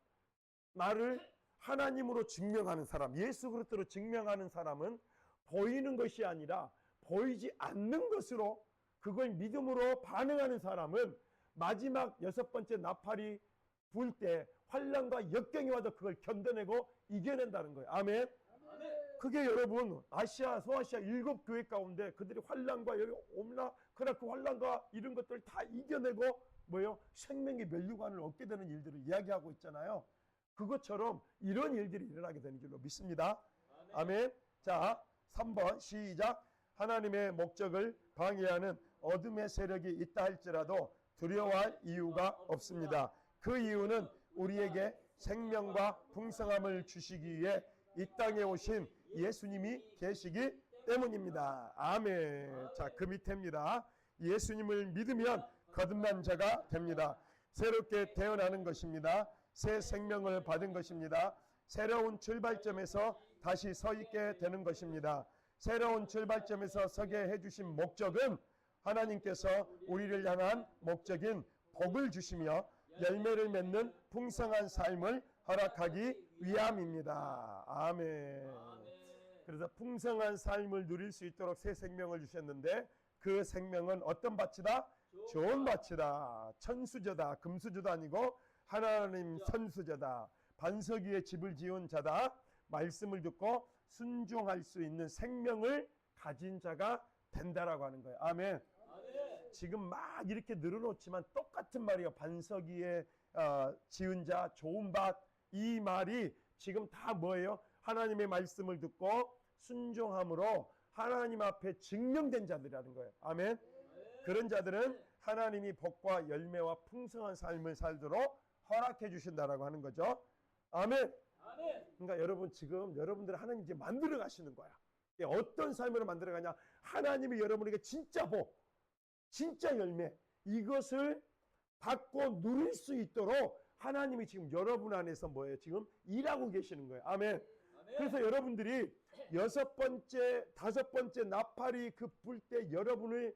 나를 하나님으로 증명하는 사람, 예수 그리스도로 증명하는 사람은 보이는 것이 아니라 보이지 않는 것으로 그걸 믿음으로 반응하는 사람은 마지막 6번째 나팔이 불 때 환난과 역경이 와도 그걸 견뎌내고 이겨낸다는 거예요. 아멘. 그게 여러분 아시아 소아시아 7교회 가운데 그들이 환난과 여기 옴나 크라크 환난과 이런 것들을 다 이겨내고 뭐예요? 생명의 면류관을 얻게 되는 일들을 이야기하고 있잖아요. 그것처럼 이런 일들이 일어나게 되는 줄로 믿습니다. 아멘. 자, 3번 시작. 하나님의 목적을 방해하는 어둠의 세력이 있다 할지라도 두려워할 이유가 없습니다. 그 이유는 우리에게 생명과 풍성함을 주시기 위해 이 땅에 오신 예수님이 계시기 때문입니다. 아멘. 자, 그 밑에입니다. 예수님을 믿으면 거듭난 자가 됩니다. 새롭게 태어나는 것입니다. 새 생명을 받은 것입니다. 새로운 출발점에서 다시 서 있게 되는 것입니다. 새로운 출발점에서 서게 해주신 목적은 하나님께서 우리를 향한 목적인 복을 주시며 열매를 맺는 풍성한 삶을 허락하기 위함입니다. 아멘. 그래서 풍성한 삶을 누릴 수 있도록 새 생명을 주셨는데 그 생명은 어떤 밭이다? 좋은 밭이다. 천수저다. 금수저도 아니고 하나님 선수자다. 반석 위에 집을 지은 자다. 말씀을 듣고 순종할 수 있는 생명을 가진 자가 된다라고 하는 거예요. 아멘. 지금 막 이렇게 늘어놓지만 똑같은 말이에요. 반석 위에 지은 자, 좋은 밭. 이 말이 지금 다 뭐예요? 하나님의 말씀을 듣고 순종함으로 하나님 앞에 증명된 자들이라는 거예요. 아멘. 그런 자들은 하나님이 복과 열매와 풍성한 삶을 살도록 허락해 주신다라고 하는 거죠. 아멘. 아멘. 그러니까 여러분 지금 여러분들 하나님 이제 만들어 가시는 거야. 어떤 삶으로 만들어 가냐? 하나님이 여러분에게 진짜 복, 진짜 열매 이것을 받고 누릴 수 있도록 하나님이 지금 여러분 안에서 뭐예요? 지금 일하고 계시는 거예요. 아멘. 아멘. 그래서 여러분들이 6번째, 5번째 나팔이 그 불 때 여러분의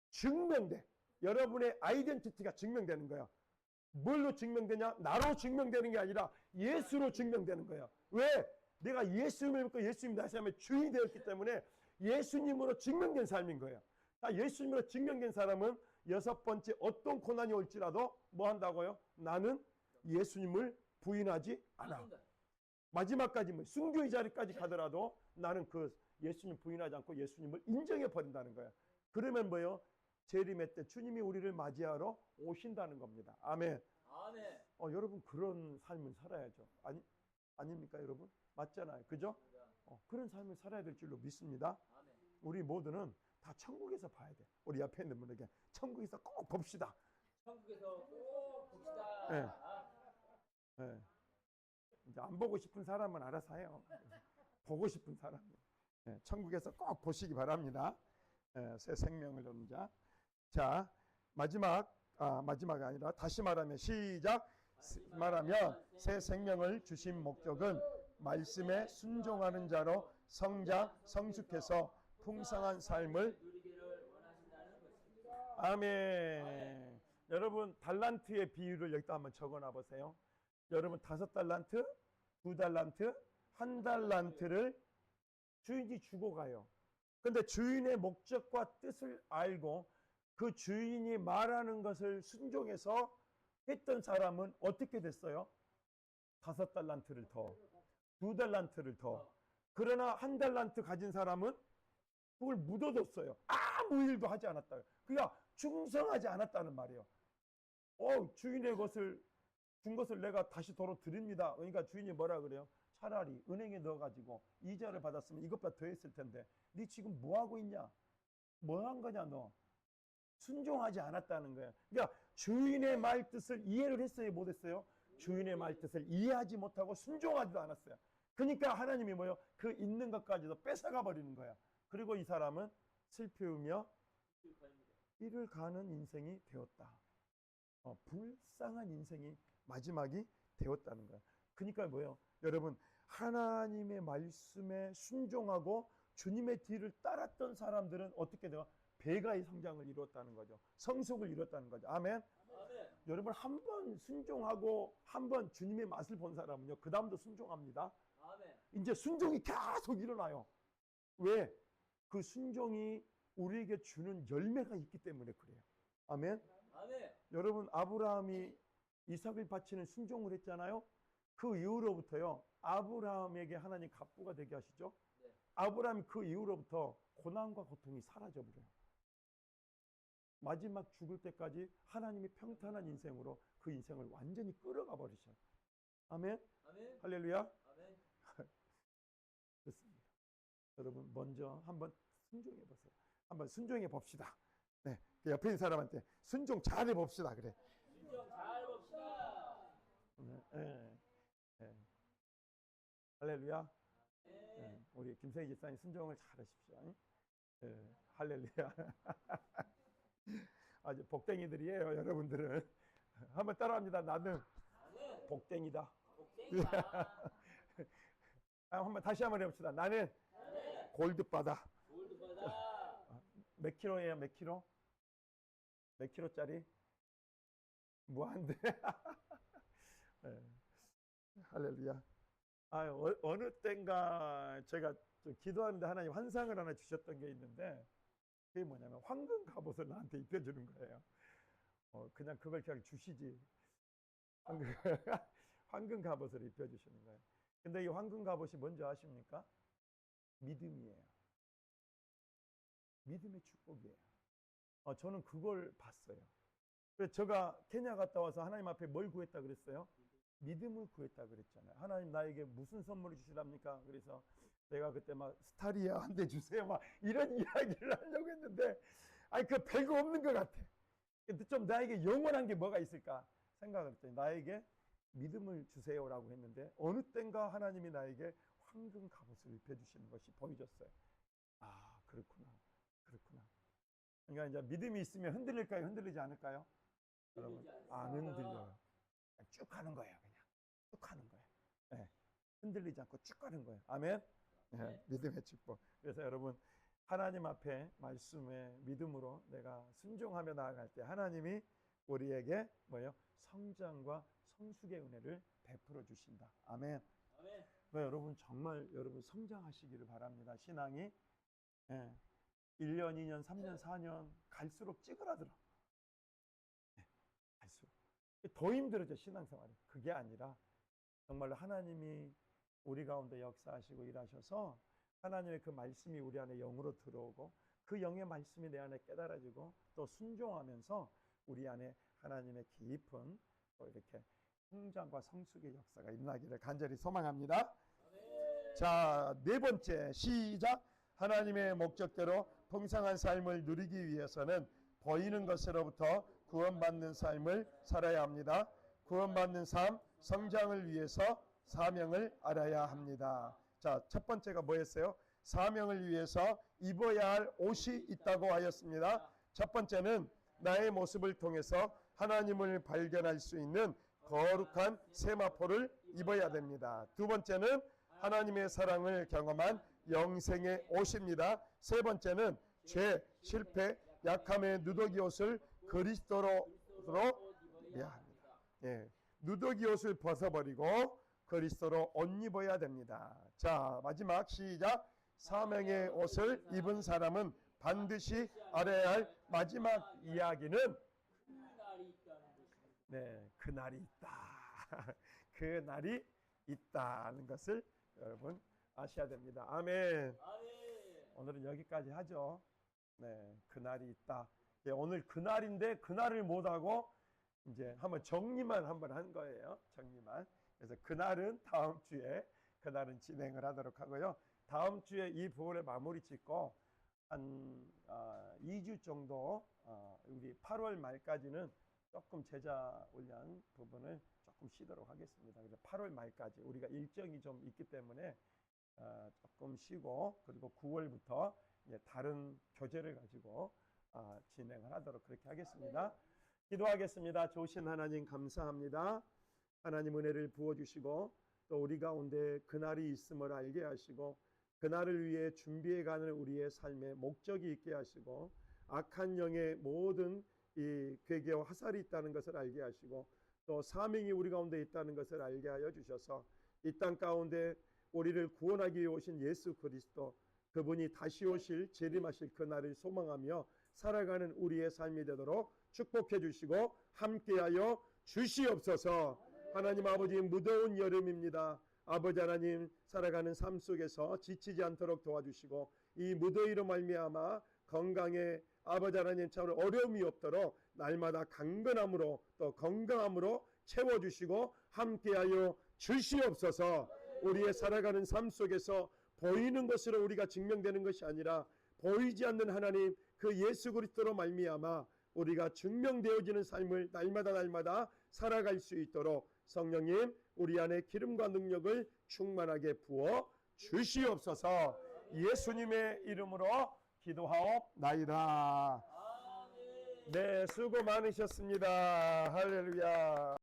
증명돼. 여러분의 아이덴티티가 증명되는 거야. 뭘로 증명되냐? 나로 증명되는 게 아니라 예수로 증명되는 거야. 왜? 내가 예수님을 믿고 예수님 나의 삶의 주인이 되었기 때문에 예수님으로 증명된 삶인 거예요. 예수님으로 증명된 사람은 6번째 어떤 고난이 올지라도 뭐 한다고요? 나는 예수님을 부인하지 않아. 맞습니다. 마지막까지 뭐 순교의 자리까지 가더라도 나는 그 예수님 부인하지 않고 예수님을 인정해 버린다는 거예요. 그러면 뭐예요? 재림의 때 주님이 우리를 맞이하러 오신다는 겁니다. 아멘. 아멘. 여러분 그런 삶을 살아야죠. 아닙니까 여러분? 맞잖아요. 그죠? 그런 삶을 살아야 될 줄로 믿습니다. 아멘. 우리 모두는 다 천국에서 봐야 돼. 우리 옆에 있는 분에게 천국에서 꼭 봅시다. 천국에서 꼭 봅시다. 네. 네. 이제 안 보고 싶은 사람은 알아서 해요. 보고 싶은 사람. 네. 천국에서 꼭 보시기 바랍니다. 네. 새 생명을 얻는 자. 자, 마지막이 아니라 다시 말하면 시작. 말하면 새 생명을 주신 목적은 말씀에 순종하는 자로 성장, 성숙해서 풍성한 삶을 누리기를 원하신다는 것입니다. 아멘. 여러분 달란트의 비율을 여기다 한번 적어놔 보세요. 여러분 5달란트, 2달란트, 1달란트를 주인이 주고 가요. 근데 주인의 목적과 뜻을 알고 그 주인이 말하는 것을 순종해서 했던 사람은 어떻게 됐어요? 5달란트를 더, 2달란트를 더. 그러나 1달란트 가진 사람은 그걸 묻어뒀어요. 아무 일도 하지 않았다. 그러니까 충성하지 않았다는 말이에요. 주인의 것을 준 것을 내가 다시 도로 드립니다. 그러니까 주인이 뭐라 그래요? 차라리 은행에 넣어가지고 이자를 받았으면 이것보다 더 했을 텐데 네 지금 뭐 하고 있냐? 뭐 한 거냐 너? 순종하지 않았다는 거예요. 그러니까 주인의 말 뜻을 이해를 했어요? 못했어요? 주인의 말 뜻을 이해하지 못하고 순종하지도 않았어요. 그러니까 하나님이 뭐예요? 그 있는 것까지도 뺏어가 버리는 거야. 그리고 이 사람은 슬피우며 이를 가는 인생이 되었다. 불쌍한 인생이 마지막이 되었다는 거예요. 그러니까 뭐예요? 여러분 하나님의 말씀에 순종하고 주님의 뒤를 따랐던 사람들은 어떻게 돼요? 배가의 성장을 이루었다는 거죠. 성숙을 이뤘다는 거죠. 아멘. 아멘. 여러분 한 번 순종하고 한 번 주님의 맛을 본 사람은요. 그 다음도 순종합니다. 아멘. 이제 순종이 계속 일어나요. 왜? 그 순종이 우리에게 주는 열매가 있기 때문에 그래요. 아멘. 아멘. 여러분 아브라함이 이삭을 바치는 순종을 했잖아요. 그 이후로부터요. 아브라함에게 하나님 갑부가 되게 하시죠. 네. 아브라함이 그 이후로부터 고난과 고통이 사라져 버려요. 마지막 죽을 때까지 하나님이 평탄한 인생으로 그 인생을 완전히 끌어가 버리셔요. 아멘. 아멘. 할렐루야. 아멘. 좋습니다. 여러분 먼저 한번 순종해 보세요. 한번 순종해 봅시다. 네, 그 옆에 있는 사람한테 순종 잘해 봅시다. 그래. 순종 잘 봅시다. 네. 할렐루야. 네. 우리 김세희 집사님 순종을 잘하십시오. 네, 할렐루야. 아주 복댕이들이에요, 여러분들은. 한번 따라합니다. 나는 나는 복댕이다. 복댕이다. 한번 다시 한번 해봅시다. 나는 골드바다. 골드바다. 몇 킬로예요? 몇 킬로? 몇 킬로짜리? 무한대. 네. 할렐루야. 어느 때인가 제가 좀 기도하는데 하나님 환상을 하나 주셨던 게 있는데 그게 뭐냐면 황금 갑옷을 나한테 입혀주는 거예요. 그냥 그걸 그냥 주시지. 황금 갑옷을 입혀주시는 거예요. 근데 이 황금 갑옷이 뭔지 아십니까? 믿음이에요. 믿음의 축복이에요. 저는 그걸 봤어요. 그래서 제가 케냐 갔다 와서 하나님 앞에 뭘 구했다 그랬어요? 믿음을 구했다 그랬잖아요. 하나님 나에게 무슨 선물을 주시랍니까? 그래서 내가 그때 막 스타리아 한 대 주세요. 막 이런 이야기를 하려고 했는데, 그 별거 없는 것 같아. 근데 좀 나에게 영원한 게 뭐가 있을까 생각을 했더니 나에게 믿음을 주세요라고 했는데 어느 땐가 하나님이 나에게 황금 갑옷을 입혀주시는 것이 보여졌어요. 아, 그렇구나. 그렇구나. 그러니까 이제 믿음이 있으면 흔들릴까요? 흔들리지 않을까요? 여러분, 안 흔들려요. 그냥 쭉 가는 거예요. 그냥 쭉 가는 거예요. 네. 흔들리지 않고 쭉 가는 거예요. 아멘. 네. 믿음의 축복. 그래서 여러분, 하나님 앞에 말씀에 믿음으로 내가 순종하며 나아갈 때 하나님이 우리에게 뭐예요? 성장과 성숙의 은혜를 베풀어 주신다. 아멘. 아멘. 여러분 정말 여러분 성장하시기를 바랍니다. 신앙이 1년, 2년, 3년, 4년 갈수록 찌그러들어. 갈수록 더 힘들어져 신앙생활이. 그게 아니라 정말로 하나님이 우리 가운데 역사하시고 일하셔서 하나님의 그 말씀이 우리 안에 영으로 들어오고 그 영의 말씀이 내 안에 깨달아지고 또 순종하면서 우리 안에 하나님의 깊은 또 이렇게 성장과 성숙의 역사가 일어나기를 간절히 소망합니다. 자, 네 번째 시작. 하나님의 목적대로 풍성한 삶을 누리기 위해서는 보이는 것으로부터 구원받는 삶을 살아야 합니다. 구원받는 삶, 성장을 위해서 사명을 알아야 합니다. 자, 첫 번째가 뭐였어요? 사명을 위해서 입어야 할 옷이 있다고 하였습니다. 첫 번째는 나의 모습을 통해서 하나님을 발견할 수 있는 거룩한 세마포를 입어야 됩니다. 두 번째는 하나님의 사랑을 경험한 영생의 옷입니다. 세 번째는 죄, 실패, 약함의 누더기 옷을 그리스도로 입어야 합니다. 예, 누더기 옷을 벗어버리고 그리스도로 옷 입어야 됩니다. 자, 마지막 시작. 사명의 옷을 입은 사람은 반드시 알아야 할 마지막 이야기는 그날이 있다는 것입니다. 네, 그날이 있다. 그날이 있다는 것을 여러분 아셔야 됩니다. 아멘. 아멘. 오늘은 여기까지 하죠. 네, 그날이 있다. 예, 오늘 그날인데 그날을 못하고 이제 한번 정리만 한번 한 거예요. 정리만. 그래서 그날은 다음 주에 그날은 진행을 하도록 하고요. 다음 주에 이 부분을 마무리 짓고 한 2주 정도 우리 8월 말까지는 조금 제자 훈련 부분을 조금 쉬도록 하겠습니다. 그래서 8월 말까지 우리가 일정이 좀 있기 때문에 조금 쉬고 그리고 9월부터 다른 교재를 가지고 진행을 하도록 그렇게 하겠습니다. 기도하겠습니다. 좋으신 하나님 감사합니다. 하나님 은혜를 부어주시고 또 우리 가운데 그날이 있음을 알게 하시고 그날을 위해 준비해가는 우리의 삶에 목적이 있게 하시고 악한 영의 모든 이 괴계와 화살이 있다는 것을 알게 하시고 또 사명이 우리 가운데 있다는 것을 알게 하여 주셔서 이 땅 가운데 우리를 구원하기 위해 오신 예수 그리스도 그분이 다시 오실 재림하실 그날을 소망하며 살아가는 우리의 삶이 되도록 축복해 주시고 함께하여 주시옵소서. 하나님 아버지 무더운 여름입니다. 아버지 하나님 살아가는 삶 속에서 지치지 않도록 도와주시고 이 무더위로 말미암아 건강에 아버지 하나님 참 어려움이 없도록 날마다 강건함으로 또 건강함으로 채워주시고 함께하여 주시옵소서. 우리의 살아가는 삶 속에서 보이는 것으로 우리가 증명되는 것이 아니라 보이지 않는 하나님 그 예수 그리스도로 말미암아 우리가 증명되어지는 삶을 날마다 살아갈 수 있도록 성령님 우리 안에 기름과 능력을 충만하게 부어 주시옵소서. 예수님의 이름으로 기도하옵나이다. 네, 수고 많으셨습니다. 할렐루야.